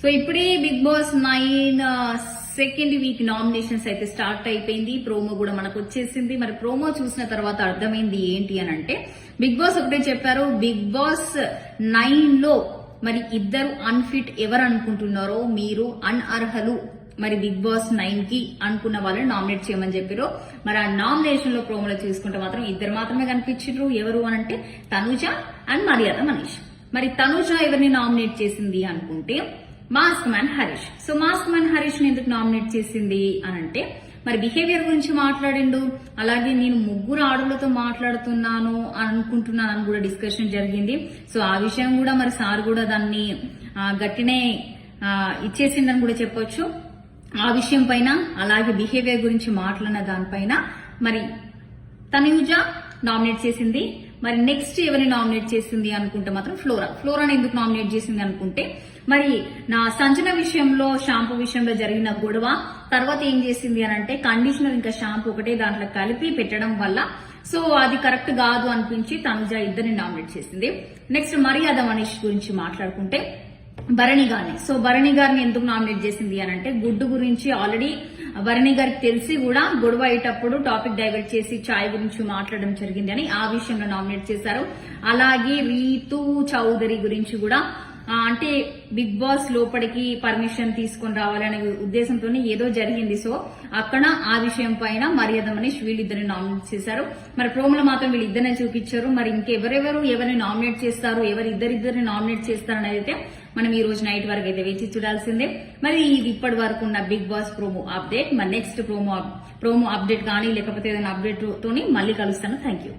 So ఇప్పుడే Bigg Boss 9 second week nominations అయితే start అయిపోయింది. ప్రోమో కూడా మనకు వచ్చేసింది. మరి ప్రోమో చూసిన తర్వాత అర్థమైంది ఏంటి అని అంటే, బిగ్ బాస్ ఒకటే చెప్పారు, బిగ్ బాస్ 9 లో మరి ఇద్దరు అన్ఫిట్ ఎవరు అనుకుంటున్నారో మీరు అనర్హులు, మరి బిగ్ బాస్ 9 కి అనుకున్న వాళ్ళని నామినేట్ చేయమని చెప్పారు. మరి ఆ నామినేషన్ లో ప్రోమోలో చూసుకుంటే మాత్రం ఇద్దరు మాత్రమే కనిపించారు. ఎవరు అనంటే తనుజ అండ్ మర్యాద మనీష్. మరి తనుజ ఎవరిని నామినేట్ చేసింది అనుకుంటే mask man Harish. So mask man Harish ని ఎందుకు నామినేట్ చేసింది అనంటే, మరి బిహేవియర్ గురించి మాట్లాడిండు, అలాగే నేను ముగ్గురు ఆడలతో మాట్లాడుతున్నాను అనుకుంటున్నాను అని కూడా డిస్కషన్ జరిగింది. సో ఆ విషయం కూడా మరి సార్ కూడా దాన్ని గట్టినే ఇచ్చేసిందని కూడా చెప్పొచ్చు. ఆ విషయం పైన అలాగే బిహేవియర్ గురించి మాట్లాడిన దానిపైన మరి తనుజ నామినేట్ చేసింది. మరి నెక్స్ట్ ఎవరిని నామినేట్ చేసింది అనుకుంటే మాత్రం ఫ్లోరాని ఎందుకు నామినేట్ చేసింది అనుకుంటే, మరి నా సంజన విషయంలో షాంపూ విషయంలో జరిగిన గొడవ తర్వాత ఏం చేసింది అని అంటే, కండిషనర్ ఇంకా షాంపూ ఒకటే దాంట్లో కలిపి పెట్టడం వల్ల సో అది కరెక్ట్ కాదు అనిపించి తనుజ ఇద్దరిని నామినేట్ చేసింది. నెక్స్ట్ మర్యాద మనీష్ గురించి మాట్లాడుకుంటే భరణి గారిని. సో భరణి గారిని ఎందుకు నామినేట్ చేసింది అని అంటే, గుడ్డు గురించి ఆల్రెడీ భరణి గారికి తెలిసి కూడా గొడవ అయ్యేటప్పుడు టాపిక్ డైవర్ట్ చేసి ఛాయ్ గురించి మాట్లాడడం జరిగింది అని ఆ విషయంలో నామినేట్ చేశారు. అలాగే రీతు చౌదరి గురించి కూడా అంటే బిగ్ బాస్ లోపలికి పర్మిషన్ తీసుకొని రావాలనే ఉద్దేశంతో ఏదో జరిగింది. సో అక్కడ ఆ విషయం పైన మర్యాద మనీష్ వీళ్ళిద్దరిని నామినేట్ చేశారు. మరి ప్రోమోలో మాత్రం వీళ్ళిద్దరినే చూపించారు. మరి ఎవరిని నామినేట్ చేస్తారు, ఇద్దరిని నామినేట్ చేస్తారని అయితే మనం ఈ రోజు నైట్ వరకు అయితే వేచి చూడాల్సిందే. మరి ఇది ఇప్పటి వరకు ఉన్న బిగ్ బాస్ ప్రోమో అప్డేట్. మరి నెక్స్ట్ ప్రోమో అప్డేట్ కానీ లేకపోతే ఏదైనా అప్డేట్ తోని మళ్ళీ కలుస్తాను. Thank you.